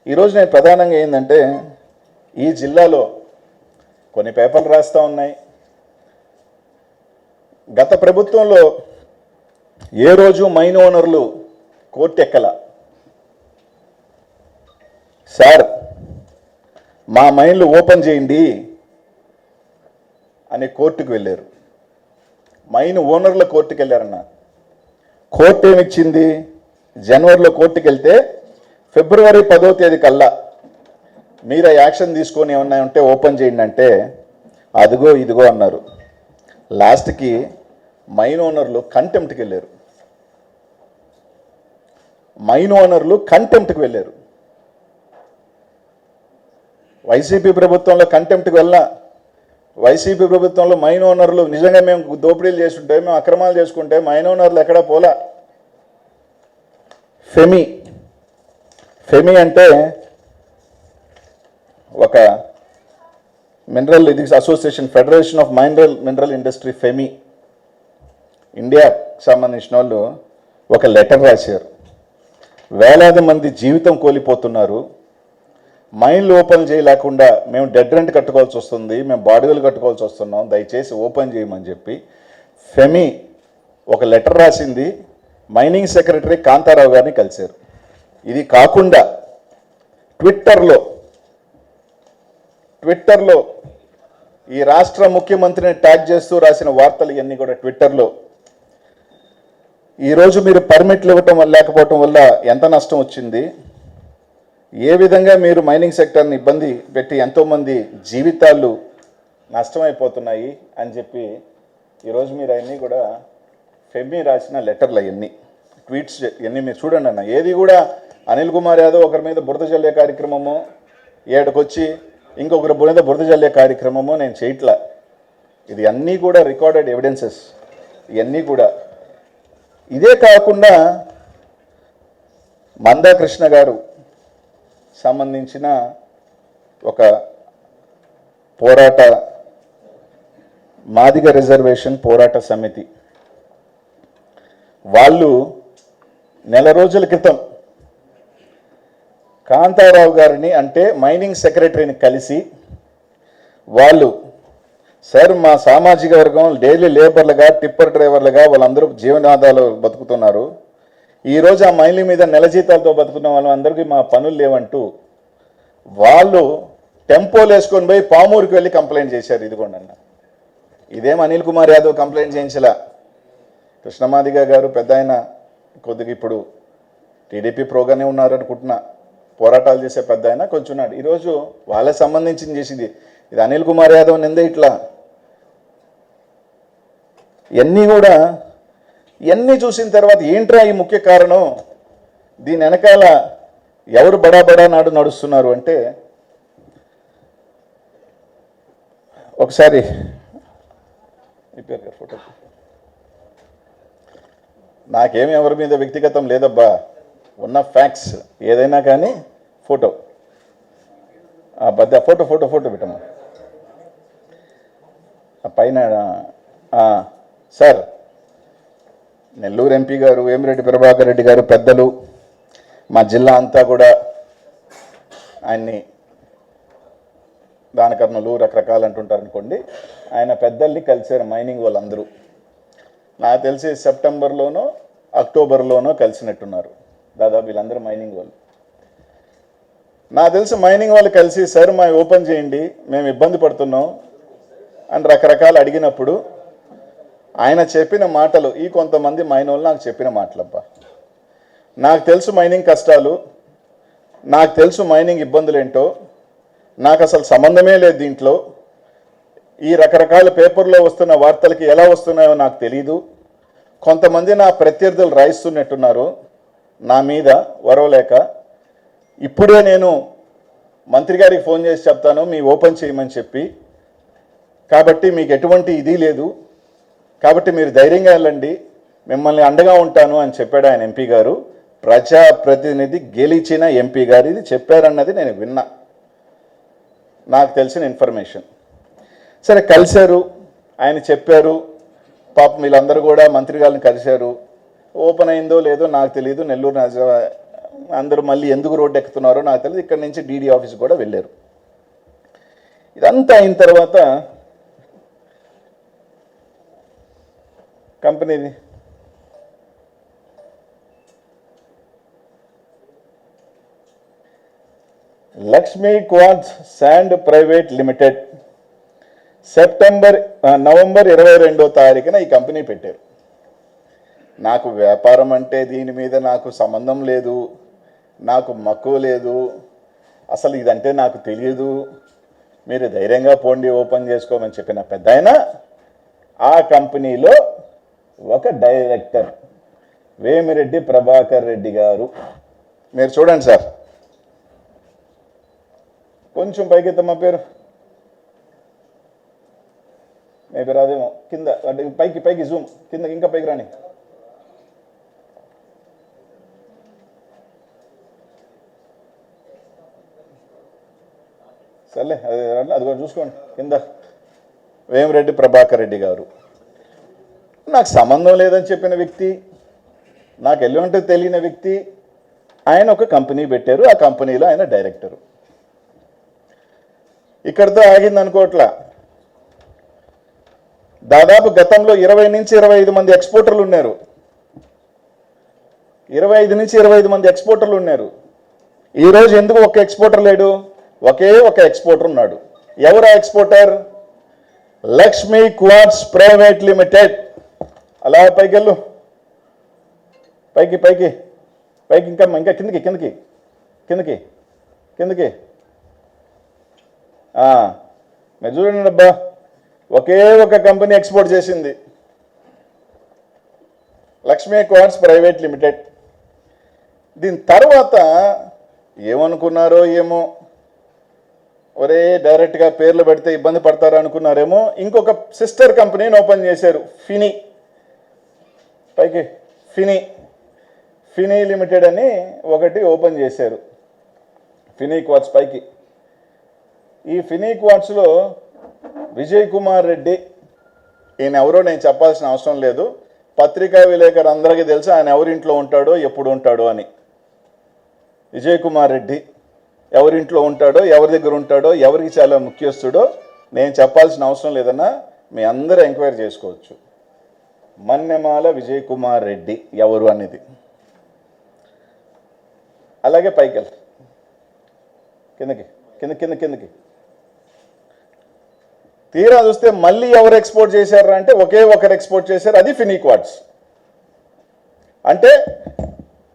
ఈరోజు నేను ప్రధానంగా ఏంటంటే ఈ జిల్లాలో కొన్ని పేపర్లు రాస్తూ ఉన్నాయి. గత ప్రభుత్వంలో ఏ రోజు మైన్ ఓనర్లు కోర్టు ఎక్కల. సార్ మా మైన్లు ఓపెన్ చేయండి అని కోర్టుకు వెళ్ళారు. మైన్ ఓనర్ల కోర్టుకు వెళ్ళారన్న. కోర్టు ఏమిచ్చింది? జనవరిలో కోర్టుకు వెళ్తే ఫిబ్రవరి 10వ తేదీ కల్లా మీరు యాక్షన్ తీసుకొని ఏమన్నా ఉంటే ఓపెన్ చేయండి అంటే అదిగో ఇదిగో అన్నారు. లాస్ట్కి మైన్ ఓనర్లు కంటెంప్ట్కి వెళ్ళారు. మైన్ ఓనర్లు కంటెంప్ట్కి వెళ్ళారు. వైసీపీ ప్రభుత్వంలో కంటెంప్ట్కి వెళ్ళినా, వైసీపీ ప్రభుత్వంలో మైన్ ఓనర్లు నిజంగా మేము దోపిడీలు చేస్తుంటే, మేము అక్రమాలు చేసుకుంటే మైన్ ఓనర్లు ఎక్కడా పోలా. ఫెమి అంటే ఒక మినరల్ ఇది association, federation of mineral industry, FIMI ఇండియాకి సంబంధించిన వాళ్ళు ఒక లెటర్ రాశారు. వేలాది మంది జీవితం కోల్పోతున్నారు, మైన్లు ఓపెన్ చేయలేకుండా మేము డెడ్ రెంట్ కట్టుకోవాల్సి వస్తుంది, మేము బాడుగలు కట్టుకోవాల్సి వస్తున్నాం, దయచేసి ఓపెన్ చేయమని చెప్పి ఫెమి ఒక లెటర్ రాసింది. మైనింగ్ సెక్రటరీ కాంతారావు గారిని కలిశారు. ఇది కాకుండా ట్విట్టర్లో ఈ రాష్ట్ర ముఖ్యమంత్రిని ట్యాగ్ చేస్తూ రాసిన వార్తలు ఇవన్నీ కూడా ట్విట్టర్లో. ఈరోజు మీరు పర్మిట్లు ఇవ్వటం వల్ల లేకపోవటం వల్ల ఎంత నష్టం వచ్చింది, ఏ విధంగా మీరు మైనింగ్ సెక్టర్ని ఇబ్బంది పెట్టి ఎంతోమంది జీవితాలు నష్టమైపోతున్నాయి అని చెప్పి ఈరోజు మీరు అవన్నీ కూడా ఫెమి రాసిన లెటర్లు అవన్నీ ట్వీట్స్ ఇవన్నీ మీరు చూడండి అన్న. ఏది కూడా అనిల్ కుమార్ యాదవ్ ఒకరి మీద బురద జల్లే కార్యక్రమము, ఏడకొచ్చి ఇంకొకరి మీద బురద జల్లే కార్యక్రమము నేను చేయట్లా. ఇది అన్నీ కూడా రికార్డెడ్ ఎవిడెన్సెస్. ఇవన్నీ కూడా ఇదే కాకుండా మందాకృష్ణ గారు సంబంధించిన ఒక మాదిగ రిజర్వేషన్ పోరాట సమితి వాళ్ళు నెల రోజుల క్రితం కాంతారావు గారిని అంటే మైనింగ్ సెక్రటరీని కలిసి వాళ్ళు, సార్ మా సామాజిక వర్గం డైలీ లేబర్లుగా టిప్పర్ డ్రైవర్లుగా వాళ్ళందరూ జీవనాధారాలు బతుకుతున్నారు, ఈరోజు ఆ మైన్ల మీద నెల జీతాలతో బతుకున్న వాళ్ళందరికీ మా పనులు లేవంటూ వాళ్ళు టెంపోలు వేసుకొని పోయి పామూరుకి వెళ్ళి కంప్లైంట్ చేశారు. ఇదిగోండి అన్న, ఇదేం అనిల్ కుమార్ యాదవ్ కంప్లైంట్ చేయించలా. కృష్ణమాదిగ గారు పెద్ద ఆయన కొద్దిగా ఇప్పుడు టీడీపీ ప్రోగానే ఉన్నారు అనుకుంటున్నా, పోరాటాలు చేసే పెద్ద ఆయన కొంచెం ఉన్నాడు. ఈరోజు వాళ్ళకి సంబంధించింది చేసింది ఇది అనిల్ కుమార్ యాదవ్ నిందే. ఇట్లా ఇవన్నీ చూసిన తర్వాత ఏంట్రా ఈ ముఖ్య కారణం, దీని వెనకాల ఎవరు బడా నాడు నడుస్తున్నారు అంటే, ఒకసారి ఫోటో, నాకేమి ఎవరి మీద వ్యక్తిగతం లేదబ్బా, ఉన్న ఫ్యాక్ట్స్ ఏదైనా కానీ ఫోటో ఫోటో పెట్టమ్మా పైన. సార్ నెల్లూరు ఎంపీ గారు వేమిరెడ్డి ప్రభాకర్ రెడ్డి గారు పెద్దలు, మా జిల్లా అంతా కూడా ఆయన్ని దానకర్ణులు రకరకాలు అంటుంటారు అనుకోండి, ఆయన పెద్దల్ని కలిశారు మైనింగ్ వాళ్ళందరూ. నాకు తెలిసి సెప్టెంబర్లోనో అక్టోబర్లోనో కలిసినట్టున్నారు దాదాపు వీళ్ళందరూ మైనింగ్ వాళ్ళు. నాకు తెలిసి మైనింగ్ వాళ్ళు కలిసి సార్ మా ఓపెన్ చేయండి మేము ఇబ్బంది పడుతున్నాం అని రకరకాలు అడిగినప్పుడు ఆయన చెప్పిన మాటలు, ఈ కొంతమంది మైన్ వాళ్ళు నాకు చెప్పిన మాటలబ్బా, నాకు తెలుసు మైనింగ్ కష్టాలు, నాకు తెలుసు మైనింగ్ ఇబ్బందులు ఏంటో, నాకు అసలు సంబంధమే లేదు దీంట్లో, ఈ రకరకాల పేపర్లో వస్తున్న వార్తలకి ఎలా వస్తున్నాయో నాకు తెలీదు, కొంతమంది నా ప్రత్యర్థులు రాయిస్తున్నట్టున్నారు నా మీద వరవలేక, ఇప్పుడే నేను మంత్రి గారికి ఫోన్ చేసి చెప్తాను మీ ఓపెన్ చేయమని చెప్పి, కాబట్టి మీకు ఎటువంటి ఇది లేదు, కాబట్టి మీరు ధైర్యంగా వెళ్ళండి మిమ్మల్ని అండగా ఉంటాను అని చెప్పాడు ఆయన ఎంపీ గారు. ప్రజాప్రతినిధి గెలిచిన ఎంపీ గారు ఇది చెప్పారన్నది నేను విన్నా, నాకు తెలిసిన ఇన్ఫర్మేషన్. సరే కలిశారు, ఆయన చెప్పారు, పాపం వీళ్ళందరూ కూడా మంత్రి గారిని కలిశారు. ఓపెన్ అయిందో లేదో నాకు తెలియదు, నెల్లూరు అందరూ మళ్ళీ ఎందుకు రోడ్డు ఎక్కుతున్నారో నాకు తెలియదు. ఇక్కడి నుంచి డీడీ ఆఫీస్ కూడా వెళ్ళారు. ఇదంతా అయిన తర్వాత కంపెనీది Lakshmi quartz sand private limited November 22వ తారీఖున ఈ కంపెనీ పెట్టారు. నాకు వ్యాపారం అంటే దీని మీద నాకు సంబంధం లేదు, నాకు మక్కువ లేదు, అసలు ఇదంటే నాకు తెలియదు, మీరు ధైర్యంగా పోండి ఓపెన్ చేసుకోమని చెప్పిన పెద్ద ఆయన ఆ కంపెనీలో ఒక డైరెక్టర్ వేమిరెడ్డి ప్రభాకర్ రెడ్డి గారు. మీరు చూడండి సార్, కొంచెం పైకి ఎత్తమ్మా పేరు, మీ పేరు అదేమో కింద అంటే పైకి జూమ్ కింద ఇంకా పైకి రాని. సర్లే అదే అది కూడా చూసుకోండి కింద. వేమిరెడ్డి ప్రభాకర్ రెడ్డి గారు నాకు సంబంధం లేదని చెప్పిన వ్యక్తి, నాకు ఎల్లుంటే తెలియని వ్యక్తి, ఆయన ఒక కంపెనీ పెట్టారు. ఆ కంపెనీలో ఆయన డైరెక్టరు. ఇక్కడితో ఆగింది అనుకోవట్లా. దాదాపు గతంలో 20 నుంచి 25 మంది ఎక్స్పోర్టర్లు ఉన్నారు. 25 నుంచి 25 మంది ఎక్స్పోర్టర్లు ఉన్నారు. ఈరోజు ఎందుకు ఒక ఎక్స్పోర్టర్ లేడు? ఒకే ఒక ఎక్స్పోర్టర్ ఉన్నాడు. ఎవరు ఆ exporter? Lakshmi quartz private limited. అలా పైకి వెళ్ళు, పైకి ఇంకా కిందకి. మీరు చూడండి అబ్బా, ఒకే ఒక కంపెనీ ఎక్స్పోర్ట్ చేసింది, లక్ష్మీ క్వార్ట్జ్ ప్రైవేట్ లిమిటెడ్. దీని తర్వాత ఏమనుకున్నారో ఏమో, ఒరే డైరెక్ట్గా పేర్లు పెడితే ఇబ్బంది పడతారు అనుకున్నారేమో, ఇంకొక సిస్టర్ కంపెనీని ఓపెన్ చేశారు. ఫినీ లిమిటెడ్ అని ఒకటి ఓపెన్ చేశారు. ఫినీ క్వార్ట్జ్ పైకి. ఈ ఫినీ క్వార్ట్జ్లో విజయ్ కుమార్ రెడ్డి, ఈయన ఎవరో నేను చెప్పాల్సిన అవసరం లేదు, పత్రికా విలేకరు అందరికీ తెలుసు ఆయన ఎవరింట్లో ఉంటాడో ఎప్పుడు ఉంటాడో అని. విజయ్ కుమార్ రెడ్డి ఎవరింట్లో ఉంటాడో, ఎవరి దగ్గర ఉంటాడో, ఎవరికి చాలా ముఖ్యస్తుడో నేను చెప్పాల్సిన అవసరం లేదన్నా, మీ అందరూ ఎంక్వైరీ చేసుకోవచ్చు. మన్నెమాల విజయ్ కుమార్ రెడ్డి ఎవరు అనేది. అలాగే పైకి కిందకి తీరా చూస్తే మళ్ళీ ఎవరు ఎక్స్పోర్ట్ చేశారు అంటే ఒకే ఒకరు ఎక్స్పోర్ట్ చేశారు, అది ఫినీ క్వార్ట్జ్. అంటే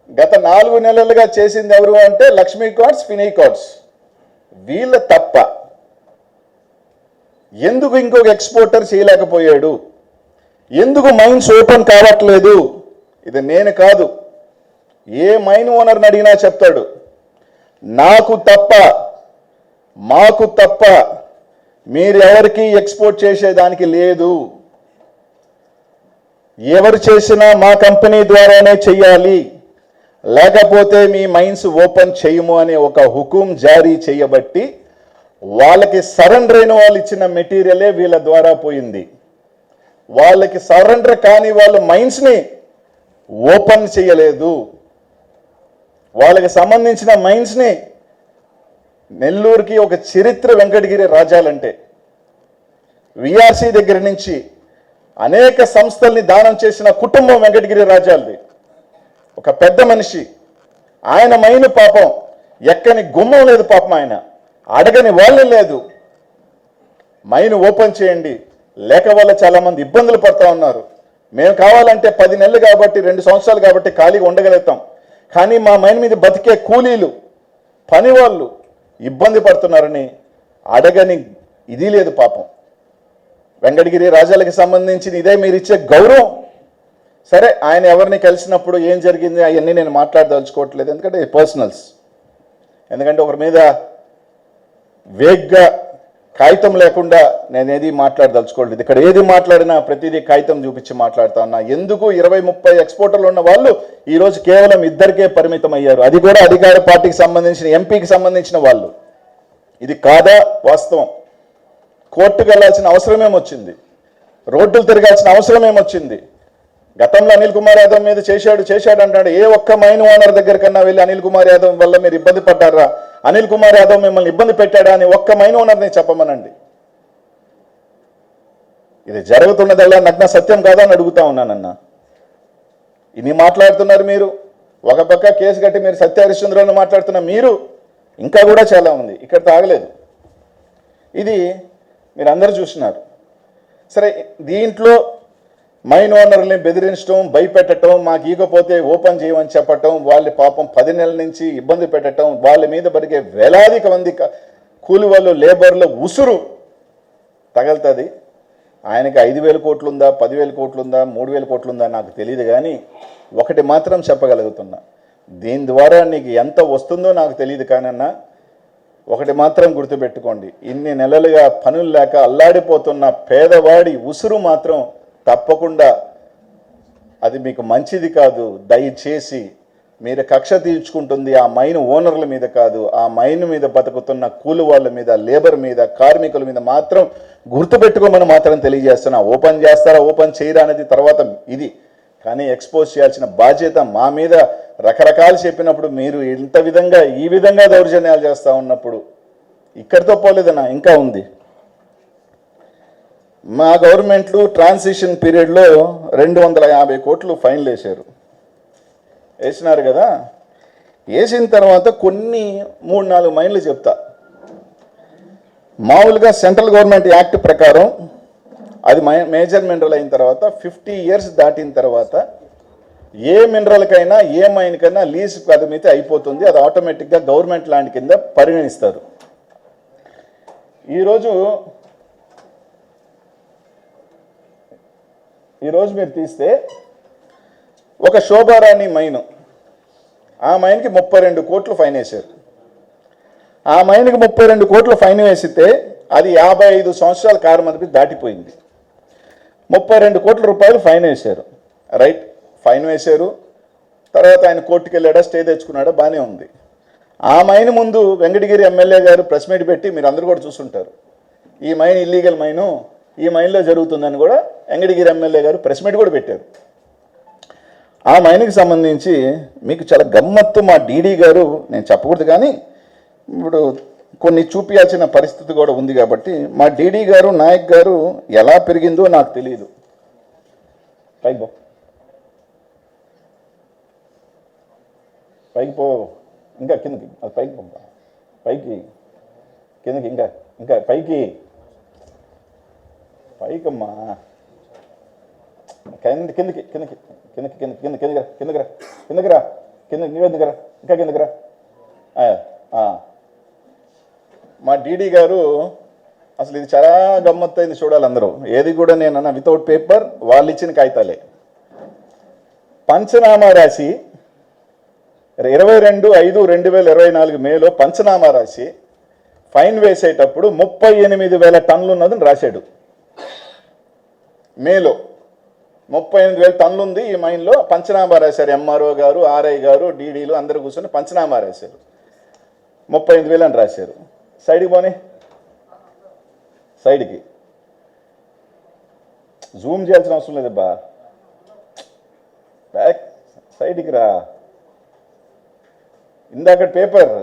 గత 4 నెలలుగా చేసింది ఎవరు అంటే లక్ష్మీ క్వార్ట్జ్, ఫినీ క్వార్ట్జ్. వీళ్ళ తప్ప ఎందుకు ఇంకొక ఎక్స్పోర్టర్ చేయలేకపోయాడు? ఎందుకు మైన్స్ ఓపెన్ కావట్లేదు? ఇది నేను కాదు, ఏ మైన్ ఓనర్ని అడిగినా చెప్తాడు. నాకు తప్ప, మాకు తప్ప మీరెవరికి ఎక్స్పోర్ట్ చేసేదానికి లేదు. ఎవరు చేసినా మా కంపెనీ ద్వారానే చెయ్యాలి, లేకపోతే మీ మైన్స్ ఓపెన్ చేయము అనే ఒక హుకుం జారీ చేయబట్టి వాళ్ళకి సరెండర్ అయిన వాళ్ళు ఇచ్చిన మెటీరియలే వీళ్ళ ద్వారా పోయింది. వాళ్ళకి సరెండర్ కాని వాళ్ళు మైన్స్ని ఓపెన్ చేయలేదు. వాళ్ళకి సంబంధించిన మైన్స్ని, నెల్లూరుకి ఒక చరిత్ర వెంకటగిరి రాజాలంటే, విఆర్సీ దగ్గర నుంచి అనేక సంస్థల్ని దానం చేసిన కుటుంబం వెంకటగిరి రాజాలది. ఒక పెద్ద మనిషి, ఆయన మైను పాపం ఎక్కని గుమ్మం లేదు, పాపం ఆయన అడగని వాళ్ళు లేదు. మైను ఓపెన్ చేయండి, లేక వల్ల చాలామంది ఇబ్బందులు పడుతూ ఉన్నారు. మేము కావాలంటే 10 నెలలు కాబట్టి 2 సంవత్సరాలు కాబట్టి ఖాళీగా ఉండగలుగుతాం, కానీ మా మైన్ మీద బతికే కూలీలు, పని వాళ్ళు ఇబ్బంది పడుతున్నారని అడగని ఇది లేదు పాపం. వెంకటగిరి రాజాలకి సంబంధించిన ఇదే మీరు ఇచ్చే గౌరవం. సరే, ఆయన ఎవరిని కలిసినప్పుడు ఏం జరిగింది అవన్నీ నేను మాట్లాడదలుచుకోవట్లేదు, ఎందుకంటే పర్సనల్స్. ఎందుకంటే ఒకరి మీద వేగ్గా కాగితం లేకుండా నేనేది మాట్లాడదలుచుకోవట్లేదు. ఇక్కడ ఏది మాట్లాడినా ప్రతిదీ కాగితం చూపించి మాట్లాడుతా ఉన్నా. ఎందుకు 20-30 ఎక్స్పోర్టర్లు ఉన్న వాళ్ళు ఈరోజు కేవలం 2కే పరిమితం అయ్యారు, అది కూడా అధికార పార్టీకి సంబంధించిన ఎంపీకి సంబంధించిన వాళ్ళు. ఇది కాదా వాస్తవం? కోర్టుకు వెళ్లాల్సిన అవసరం ఏమొచ్చింది? రోడ్డులు తిరగాల్సిన అవసరం ఏమొచ్చింది? గతంలో అనిల్ కుమార్ యాదవ్ మీద చేశాడు అంటాడు. ఏ ఒక్క మైన్ ఓనర్ దగ్గర కన్నా వెళ్ళి అనిల్ కుమార్ యాదవ్ వల్ల మీరు ఇబ్బంది పడ్డారా, అనిల్ కుమార్ యాదవ్ మిమ్మల్ని ఇబ్బంది పెట్టాడా అని ఒక్క మైన్ ఓనర్ని చెప్పమనండి. ఇది జరుగుతున్నదల్లా నగ్న సత్యం కాదా అని అడుగుతా ఉన్నానన్న. ఇన్ని మాట్లాడుతున్నారు మీరు, ఒక పక్క కేసు కట్టి మీరు సత్య హరిశ్చంద్రులను మాట్లాడుతున్న మీరు, ఇంకా కూడా చాలా ఉంది, ఇక్కడ తాగలేదు. ఇది మీరు అందరూ చూసినారు. సరే, దీంట్లో మైన్ ఓనర్ని బెదిరించడం, భయపెట్టడం, మాకు ఈకపోతే ఓపెన్ చేయమని చెప్పటం, వాళ్ళ పాపం 10 నెలల నుంచి ఇబ్బంది పెట్టడం, వాళ్ళ మీద బరిగే వేలాదిక మంది కూలి వాళ్ళు, లేబర్ల ఉసురు తగలుతుంది. ఆయనకి 5,000 కోట్లు ఉందా, 10,000 కోట్లు ఉందా, 3,000 కోట్లు ఉందా నాకు తెలియదు. కానీ ఒకటి మాత్రం చెప్పగలుగుతున్నా, దీని ద్వారా నీకు ఎంత వస్తుందో నాకు తెలియదు. కానన్నా ఒకటి మాత్రం గుర్తుపెట్టుకోండి, ఇన్ని నెలలుగా పనులు లేక అల్లాడిపోతున్న పేదవాడి ఉసురు మాత్రం తప్పకుండా అది మీకు మంచిది కాదు. దయచేసి మీరు కక్ష తీర్చుకుంటుంది ఆ మైన్ ఓనర్ల మీద కాదు, ఆ మైన్ మీద బతుకుతున్న కూలి వాళ్ళ మీద, లేబర్ మీద, కార్మికుల మీద మాత్రం గుర్తుపెట్టుకోమని మాత్రం తెలియజేస్తున్నా. ఓపెన్ చేస్తారా, ఓపెన్ చేయరా అనేది తర్వాత ఇది, కానీ ఎక్స్పోజ్ చేయాల్సిన బాధ్యత మా మీద. రకరకాలు చెప్పినప్పుడు మీరు ఇంత విధంగా ఈ విధంగా దౌర్జన్యాలు చేస్తూ ఉన్నప్పుడు ఇక్కడితో పోలేదన్నా, ఇంకా ఉంది. మా గవర్నమెంట్లు ట్రాన్సిషన్ పీరియడ్లో 250 కోట్లు ఫైన్లు వేసినారు కదా. వేసిన తర్వాత కొన్ని 3-4 మైన్లు చెప్తా. మామూలుగా సెంట్రల్ గవర్నమెంట్ యాక్ట్ ప్రకారం అది మేజర్ మినరల్ అయిన తర్వాత 50 ఇయర్స్ దాటిన తర్వాత ఏ మినరల్కైనా ఏ మైన్కైనా లీజ్ పరిమితి అయిపోతుంది. అది ఆటోమేటిక్గా గవర్నమెంట్ ల్యాండ్ కింద పరిగణిస్తారు. ఈరోజు మీరు తీస్తే ఒక శోభారాణి మైను, ఆ మైన్కి 32 కోట్లు ఫైన్ వేశారు. ఆ మైన్కి 32 కోట్లు ఫైన్ వేసితే అది 55 సంవత్సరాల కాలమరిమి దాటిపోయింది. 32 కోట్ల రూపాయలు ఫైన్ వేశారు. రైట్, ఫైన్ వేశారు. తర్వాత ఆయన కోర్టుకు వెళ్ళాడా, స్టే తెచ్చుకున్నాడా, బాగానే ఉంది. ఆ మైన్ ముందు వెంకటగిరి ఎమ్మెల్యే గారు ప్రెస్ మీట్ పెట్టి, మీరు అందరూ కూడా చూస్తుంటారు, ఈ మైన్ ఇల్లీగల్ మైను, ఈ మైన్లో జరుగుతుందని కూడా వెంకటగిరి ఎమ్మెల్యే గారు ప్రెస్ మీట్ కూడా పెట్టారు. ఆ మైన్కి సంబంధించి మీకు చాలా గమ్మత్తు, మా డీడీ గారు, నేను చెప్పకూడదు కానీ ఇప్పుడు కొన్ని చూపించాల్సిన పరిస్థితి కూడా ఉంది కాబట్టి, మా డీడీ గారు, నాయక్ గారు ఎలా పెరిగిందో నాకు తెలియదు. పైకి పో, పైకి పో, ఇంకా కిందకి, అది పైకి పో, పైకి, కిందకి, ఇంకా ఇంకా పైకి, పైకమ్మా, కిందకి కిందకి కిందకి కిందకి కిందకి కిందకి కిందకి రా, కిందకి రా, కిందకి, కిందకి రా, ఇంకా కిందకి రా. మా డీడీ గారు అసలు ఇది చాలా గమ్మత్తు అయింది, చూడాలి అందరూ. ఏది కూడా నేను వితౌట్ పేపర్, వాళ్ళు ఇచ్చిన కాగితాలే. పంచనామా రాసి 22/5/2024 మేలో పంచనామా రాసి ఫైన్ వేసేటప్పుడు 38,000 టన్నులు ఉన్నదని రాశాడు. మేలో 38,000 టన్నులు ఉంది ఈ మైన్లో. పంచనామా రాశారు, ఎంఆర్ఓ గారు, ఆర్ఐ గారు, డీడీలు అందరూ కూర్చొని పంచనామా రాశారు. 38,000 అని రాశారు. సైడ్కి పోనీ, సైడ్కి జూమ్ చేయాల్సిన అవసరం లేదబ్బా, బ్యాక్ సైడ్కి రా. ఇందాక పేపర్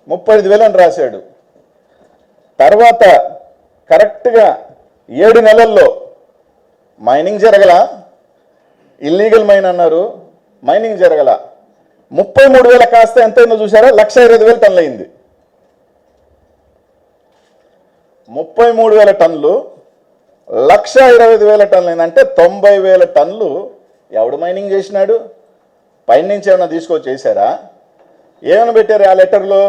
35,000 అని రాశాడు. తర్వాత కరెక్ట్గా 7 నెలల్లో మైనింగ్ జరగల, ఇల్లీగల్ మైన్ అన్నారు, మైనింగ్ జరగల. 33,000 కాస్త ఎంత అయిందో చూసారా, 1,20,000 టన్నులు అయింది. 33,000 టన్నులు 1,20,000 టన్నులు అయింది. అంటే 90,000 టన్నులు ఎవడు మైనింగ్ చేసినాడు? పైన నుంచి ఏమైనా తీసుకొచ్చి చేశారా? ఏమైనా పెట్టారు ఆ లెటర్లో?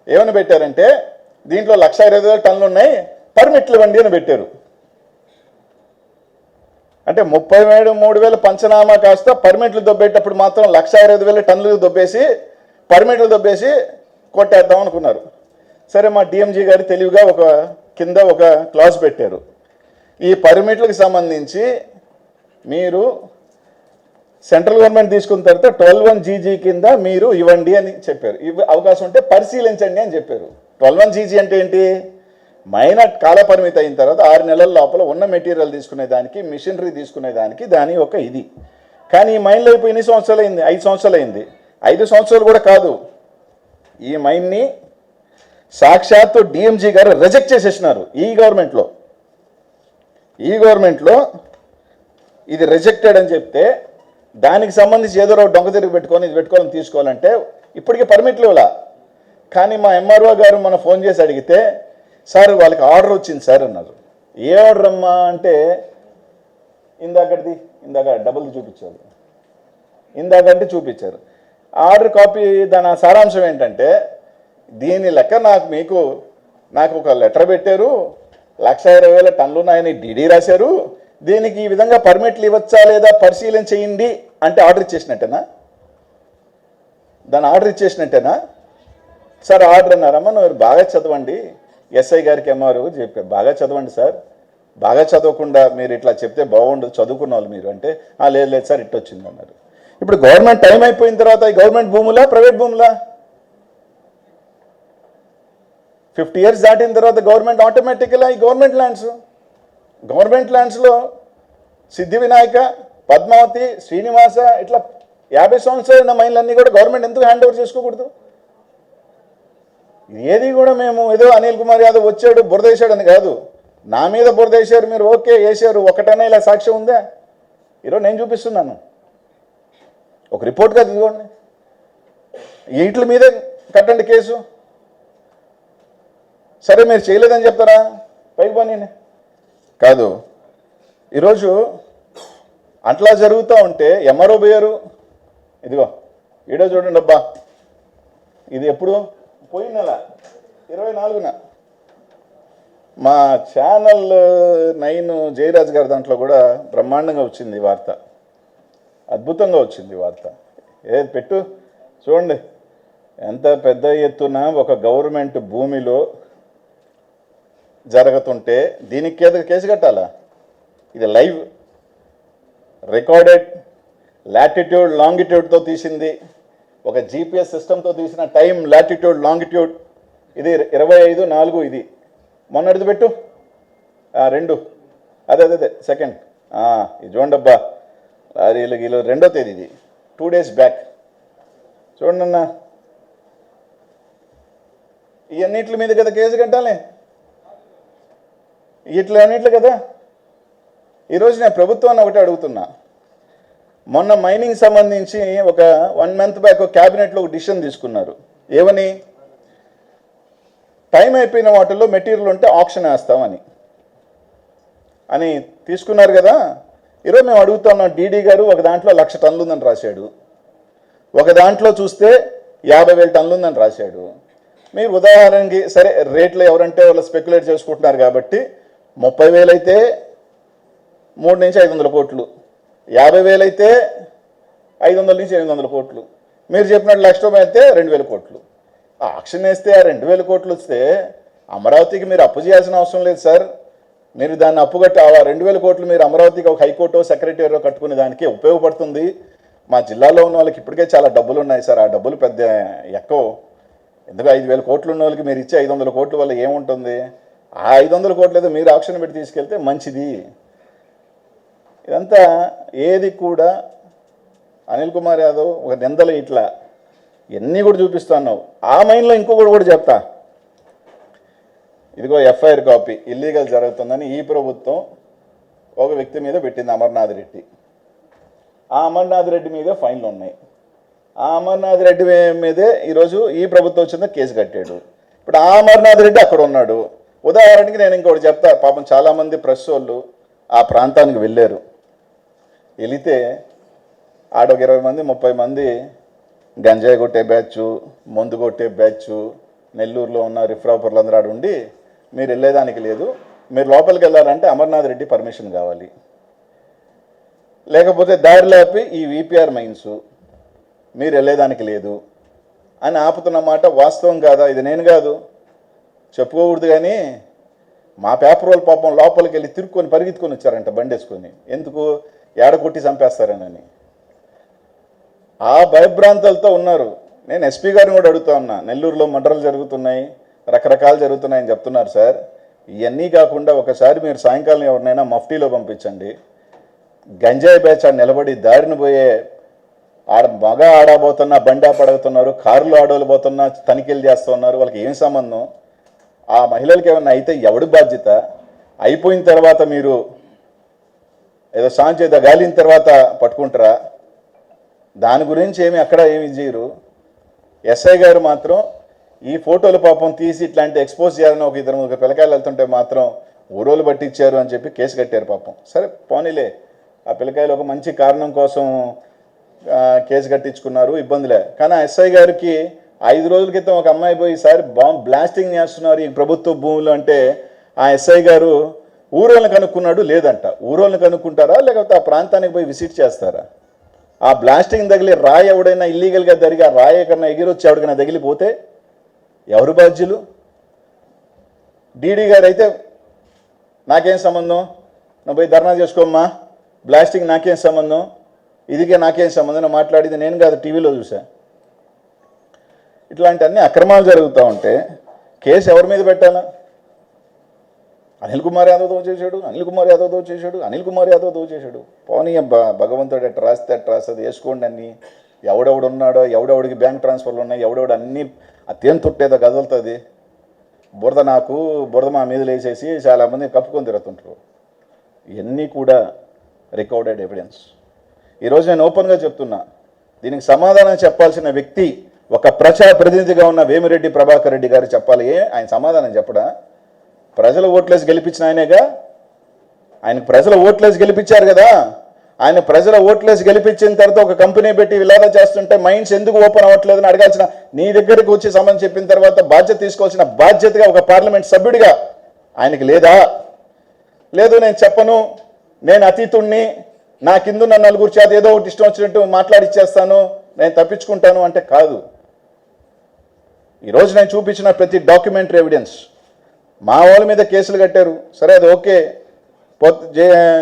ఏమైనా పెట్టారంటే దీంట్లో 1,20,000 టన్నులు ఉన్నాయి, పర్మిట్లు ఇవ్వండి అని పెట్టారు. అంటే 33,000 పంచనామా కాస్త పర్మిట్లు దొబ్బేటప్పుడు మాత్రం 1,20,000 టన్నులు దొబ్బేసి, పర్మిట్లు దొబ్బేసి కొట్టేద్దాం అనుకున్నారు. సరే, మా డిఎంజీ గారు తెలివిగా కింద ఒక క్లాజ్ పెట్టారు. ఈ పర్మిట్లకు సంబంధించి మీరు సెంట్రల్ గవర్నమెంట్ తీసుకున్న తర్వాత 12(1)GG కింద మీరు ఇవ్వండి అని చెప్పారు. అవకాశం ఉంటే పరిశీలించండి అని చెప్పారు. 12(1)GG అంటే ఏంటి? మైన్ కాలపరిమితి అయిన తర్వాత 6 నెలల లోపల ఉన్న మెటీరియల్ తీసుకునేదానికి, మిషనరీ తీసుకునేదానికి దాని ఒక ఇది. కానీ ఈ మైన్లో ఇప్పుడు ఎన్ని సంవత్సరాలు అయింది? 5 సంవత్సరాలు అయింది. 5 సంవత్సరాలు కూడా కాదు, ఈ మైన్ని సాక్షాత్తు డిఎంజీ గారు రిజెక్ట్ చేసేసినారు. ఈ గవర్నమెంట్లో ఇది రిజెక్టెడ్ అని చెప్తే దానికి సంబంధించి ఏదో ఒక దొంగ తిరిగి పెట్టుకొని ఇది పెట్టుకోవాలని తీసుకోవాలంటే ఇప్పటికీ పర్మిట్లు ఇవ్వాల. కానీ మా ఎంఆర్ఓ గారు మన ఫోన్ చేసి అడిగితే, సార్ వాళ్ళకి ఆర్డర్ వచ్చింది సార్ అన్నారు. ఏ ఆర్డర్ అమ్మా అంటే ఇందాక డబ్బులు చూపించారు, ఇందాకంటే చూపించారు ఆర్డర్ కాపీ. దాని సారాంశం ఏంటంటే, దీని లెక్క నాకు ఒక లెటర్ పెట్టారు, 1,20,000 టన్నులు ఉన్నాయని డీడీ రాశారు, దీనికి ఈ విధంగా పర్మిట్లు ఇవ్వచ్చా లేదా పరిశీలన చేయండి అంటే ఆర్డర్ ఇచ్చేసినట్టేనా? దాని ఆర్డర్ ఇచ్చేసినట్టేనా? సార్ ఆర్డర్ అన్నారమ్మా, నువ్వు బాగా చదవండి, ఎస్ఐ గారికి ఎంఆర్ఓ చెప్పారు, బాగా చదవండి సార్, బాగా చదవకుండా మీరు ఇట్లా చెప్తే బాగుండదు, చదువుకున్న వాళ్ళు మీరు అంటే, లేదు సార్ ఇట్టు వచ్చింది అన్నారు. ఇప్పుడు గవర్నమెంట్ టైం అయిపోయిన తర్వాత ఈ గవర్నమెంట్ భూములా ప్రైవేట్ భూములా? 50 years దాటిన తర్వాత గవర్నమెంట్ ఆటోమేటిక్గా ఈ గవర్నమెంట్ ల్యాండ్స్లో సిద్ధి వినాయక, పద్మావతి, శ్రీనివాస ఇట్లా 50 సంవత్సరాల మైన్లన్నీ కూడా గవర్నమెంట్ ఎందుకు హ్యాండ్ ఓవర్ చేసుకోకూడదు? ఏది కూడా మేము ఏదో అనిల్ కుమార్ యాదవ్ వచ్చాడు బురద వేసాడని కాదు, నా మీద బురద వేసారు మీరు, ఓకే వేసారు, ఒకటైనా ఇలా సాక్ష్యం ఉందా? ఈరోజు నేను చూపిస్తున్నాను, ఒక రిపోర్ట్గా తీసుకోండి, వీటి మీదే కట్టండి కేసు. సరే మీరు చేయలేదని చెప్తారా? పైకి పోనీ కాదు. ఈరోజు అట్లా జరుగుతూ ఉంటే ఎంఆర్ఓ పోయారు, ఇదిగో ఈడో చూడండి అబ్బా, ఇది ఎప్పుడు పోయిన నెల 24న మా ఛానల్ 9 జయరాజ్ గారి దాంట్లో కూడా బ్రహ్మాండంగా వచ్చింది వార్త, అద్భుతంగా వచ్చింది వార్త. ఏది పెట్టు చూడండి, ఎంత పెద్ద ఎత్తున ఒక గవర్నమెంట్ భూమిలో జరుగుతుంటే దీనికి కేసు కట్టాలా? ఇది లైవ్ రికార్డెడ్ లాటిట్యూడ్ లాంగిట్యూడ్తో తీసింది, ఒక జీపీఎస్ సిస్టంతో తీసిన టైం, లాటిట్యూడ్ లాంగిట్యూడ్. ఇది 25/4 ఇది మొన్నటిది పెట్టు, 2 అదే సెకండ్, ఇది చూడండి అబ్బా, వీళ్ళు 2వ తేదీ, ఇది 2 days బ్యాక్ చూడండి అన్న. ఇవన్నిట్ల మీద కదా కేసు కట్టాలి, ఇట్లా అన్నిట్లు కదా. ఈరోజు నేను ప్రభుత్వాన్ని ఒకటే అడుగుతున్నా, మొన్న మైనింగ్ సంబంధించి ఒక 1 month బ్యాక్ క్యాబినెట్లో ఒక డిసిషన్ తీసుకున్నారు, ఏమని? టైం అయిపోయిన వాటిల్లో మెటీరియల్ ఉంటే ఆప్షన్ వేస్తామని తీసుకున్నారు కదా. ఈరోజు మేము అడుగుతున్నాం, డీడీ గారు ఒక దాంట్లో 1,00,000 టన్నులు ఉందని రాశాడు, ఒక దాంట్లో చూస్తే 50,000 టన్నులు ఉందని రాశాడు. మీరు ఉదాహరణకి సరే రేట్లు ఎవరంటే వాళ్ళు స్పెక్యులేట్ చేసుకుంటున్నారు కాబట్టి 30,000 అయితే 3 నుంచి 500 కోట్లు, 50,000 అయితే 500 నుంచి 800 కోట్లు, మీరు చెప్పినట్టు 1,00,000 అయితే 2,000 కోట్లు. ఆక్షన్ వేస్తే ఆ 2,000 కోట్లు వస్తే అమరావతికి మీరు అప్పు చేయాల్సిన అవసరం లేదు సార్. మీరు దాన్ని అప్పు కట్టి ఆ 2,000 కోట్లు మీరు అమరావతికి ఒక హైకోర్టు సెక్రటరీ కట్టుకునే దానికి ఉపయోగపడుతుంది. మా జిల్లాలో ఉన్న వాళ్ళకి ఇప్పటికే చాలా డబ్బులు ఉన్నాయి సార్, ఆ డబ్బులు పెద్ద ఎక్కువ. ఎందుకు 5,000 కోట్లు ఉన్న వాళ్ళకి మీరు ఇచ్చే 500 కోట్ల వల్ల ఏముంటుంది? ఆ 500 కోట్లు ఏదో మీరు ఆప్షన్ పెట్టి తీసుకెళ్తే మంచిది. ఇదంతా ఏది కూడా అనిల్ కుమార్ యాదవ్ ఒక నిందలు ఇట్లా ఇవన్నీ కూడా చూపిస్తున్నావు. ఆ మైండ్లో ఇంకొకటి కూడా చెప్తా, ఇదిగో ఎఫ్ఐఆర్ కాపీ ఇల్లీగల్ జరుగుతుందని ఈ ప్రభుత్వం ఒక వ్యక్తి మీద పెట్టింది, అమర్నాథ్ రెడ్డి. ఆ అమర్నాథ్ రెడ్డి మీద ఫైన్లు ఉన్నాయి. ఆ అమర్నాథ్ రెడ్డి మీదే ఈరోజు ఈ ప్రభుత్వం వచ్చిందో కేసు కట్టాడు. ఇప్పుడు ఆ అమర్నాథ్ రెడ్డి అక్కడ ఉన్నాడు. ఉదాహరణకి నేను ఇంకోటి చెప్తా, పాపం చాలామంది ప్రెస్ వాళ్ళు ఆ ప్రాంతానికి వెళ్ళారు. వెళితే ఆడొక 20 మంది 30 మంది గంజాయి కొట్టే బ్యాచ్, మందు కొట్టే బ్యాచ్, నెల్లూరులో ఉన్న రిఫ్రాపర్లు అందరూ ఆడు ఉండి, మీరు వెళ్ళేదానికి లేదు, మీరు లోపలికి వెళ్ళాలంటే అమర్నాథ్ రెడ్డి పర్మిషన్ కావాలి, లేకపోతే దారిలోపి ఈ విపిఆర్ మైన్స్ మీరు వెళ్ళేదానికి లేదు అని ఆపుతున్నమాట వాస్తవం కాదా? ఇది నేను కాదు చెప్పుకోకూడదు, కానీ మా పేపర్ వాళ్ళు పాపం లోపలికి వెళ్ళి తిరుక్కొని పరిగెత్తుకొని వచ్చారంట బండేసుకొని, ఎందుకు ఏడ కొట్టి చంపేస్తారనని. ఆ భయభ్రాంతాలతో ఉన్నారు. నేను ఎస్పీ గారిని కూడా అడుగుతా ఉన్నా, నెల్లూరులో మర్డర్లు జరుగుతున్నాయి, రకరకాలు జరుగుతున్నాయని చెప్తున్నారు సార్, ఇవన్నీ కాకుండా ఒకసారి మీరు సాయంకాలం ఎవరినైనా మఫ్టీలో పంపించండి, గంజాయి బ్యాచ్ ఆడ నిలబడి దారిని పోయే మగ ఆడబోతున్నా బండి ఆపడుతున్నారు, కారులో ఆడోలు పోతున్నా తనిఖీలు చేస్తున్నారు, వాళ్ళకి ఏం సంబంధం? ఆ మహిళలకి ఏమన్నా అయితే ఎవడి బాధ్యత? అయిపోయిన తర్వాత మీరు ఏదో సాంచేత గాలిన తర్వాత పట్టుకుంటారా? దాని గురించి అక్కడ ఏమి చేయరు. ఎస్ఐ గారు మాత్రం ఈ ఫోటోలు పాపం తీసి ఇట్లాంటి ఎక్స్పోజ్ చేయాలని ఒక ఇద్దరు పిల్లకాయలు వెళ్తుంటే మాత్రం ఊరోలు పట్టించారు అని చెప్పి కేసు కట్టారు పాపం. సరే పోనీలే, ఆ పిల్లకాయలు ఒక మంచి కారణం కోసం కేసు కట్టించుకున్నారు, ఇబ్బందిలే. కానీ ఆ ఎస్ఐ గారికి 5 రోజుల క్రితం ఒక అమ్మాయి పోయి ఈసారి బ్లాస్టింగ్ చేస్తున్నారు ఈ ప్రభుత్వ భూములు అంటే ఆ ఎస్ఐ గారు ఊరోళ్ళని కనుక్కున్నాడు, లేదంట. ఊరోళ్ళని కనుక్కుంటారా లేకపోతే ఆ ప్రాంతానికి పోయి విజిట్ చేస్తారా? ఆ బ్లాస్టింగ్ తగిలి రాయి ఎవడైనా ఇల్లీగల్గా జరిగి ఆ రాయి కన్నా ఎగిరొచ్చి ఎవడికైనా తగిలిపోతే ఎవరు బాధ్యులు? డీడీ గారు అయితే నాకేం సంబంధం, నువ్వు పోయి ధర్నా చేసుకోమ్మా, బ్లాస్టింగ్ నాకేం సంబంధం, ఇదికే నాకేం సంబంధం మాట్లాడింది నేను కాదు, టీవీలో చూసా. ఇట్లాంటి అన్ని అక్రమాలు జరుగుతూ ఉంటే కేసు ఎవరి మీద పెట్టాలా? అనిల్ కుమార్ యాదవ్ చేశాడు, అనిల్ కుమార్ యాదవ్ చేశాడు. పోనీ భగవంతుడు ఎట్లా రాస్తే అట్లా రాస్తుంది, వేసుకోండి అన్ని. ఎవడెవడున్నాడో, ఎవడెవడికి బ్యాంక్ ట్రాన్స్ఫర్లు ఉన్నాయి, ఎవడెవడు అన్నీ అత్యంత తుట్టేదో కదులుతుంది. బురద మా మీద లేచేసి చాలామంది కప్పుకొని తిరుగుతుంటారు. ఇవన్నీ కూడా రికార్డెడ్ ఎవిడెన్స్. ఈరోజు నేను ఓపెన్గా చెప్తున్నా, దీనికి సమాధానం చెప్పాల్సిన వ్యక్తి ఒక ప్రజాప్రతినిధిగా ఉన్న వేమిరెడ్డి ప్రభాకర్ రెడ్డి గారు చెప్పాలి. ఆయన సమాధానం చెప్పడా? ప్రజల ఓట్లేసి గెలిపించిన ఆయనేగా, ఆయనకు ప్రజల ఓట్లేసి గెలిపించారు కదా. ఆయన ప్రజల ఓట్లేసి గెలిపించిన తర్వాత ఒక కంపెనీ పెట్టి విలాదా చేస్తుంటే మైండ్స్ ఎందుకు ఓపెన్ అవ్వట్లేదని అడగాల్సిన, నీ దగ్గరికి వచ్చి సంబంధం చెప్పిన తర్వాత బాధ్యత తీసుకోవాల్సిన బాధ్యతగా ఒక పార్లమెంట్ సభ్యుడిగా ఆయనకి లేదా? లేదు నేను చెప్పను, నేను అతీతుణ్ణి, నా కిందున్న నలుగురు చేత ఏదో ఒకటి ఇష్టం వచ్చినట్టు మాట్లాడిచ్చేస్తాను, నేను తప్పించుకుంటాను అంటే కాదు. ఈరోజు నేను చూపించిన ప్రతి డాక్యుమెంటరీ ఎవిడెన్స్. మా వాళ్ళ మీద కేసులు కట్టారు, సరే అది ఓకే,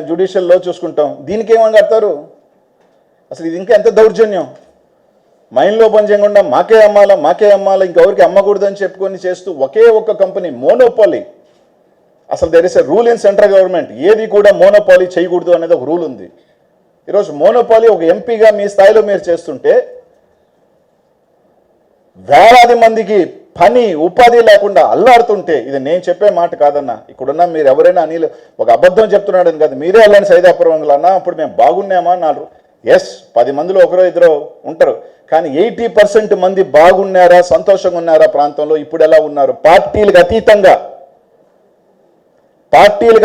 జ్యుడిషియల్లో చూసుకుంటాం. దీనికి ఏమని కడతారు? అసలు ఇది ఇంకా ఎంత దౌర్జన్యం! మైండ్లో పని చేయకుండా మాకే అమ్మాలా ఇంకెవరికి అమ్మకూడదని చెప్పుకొని చేస్తూ ఒకే ఒక్క కంపెనీ మోనోపాలీ. అసలు there is a rule in central government, ఏది కూడా మోనోపాలీ చేయకూడదు అనేది ఒక రూల్ ఉంది. ఈరోజు మోనోపాలీ ఒక ఎంపీగా మీ స్థాయిలో మీరు చేస్తుంటే వేలాది మందికి పని ఉపాధి లేకుండా అల్లాడుతుంటే, ఇది నేను చెప్పే మాట కాదన్నా. ఇక్కడున్నా మీరు ఎవరైనా అనిల్ ఒక అబద్ధం చెప్తున్నాడని కాదు, మీరే వెళ్ళండి సైదాపురం అన్నా, అప్పుడు మేము బాగున్నామా అన్నారు. ఎస్, 10 మందిలో ఒకరో ఇద్దరు ఉంటారు, కానీ 80% మంది బాగున్నారా, సంతోషంగా ఉన్నారా ప్రాంతంలో? ఇప్పుడు ఎలా ఉన్నారు? పార్టీలకు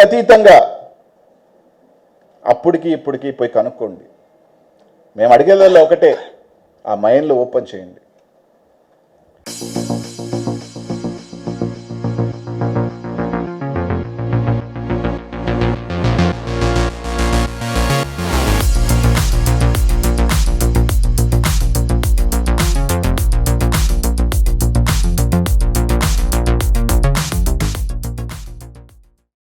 అతీతంగా అప్పటికి ఇప్పటికీ పోయి కనుక్కోండి. మేము అడిగేదాల్లో ఒకటే, ఆ మైండ్లో ఓపెన్ చేయండి.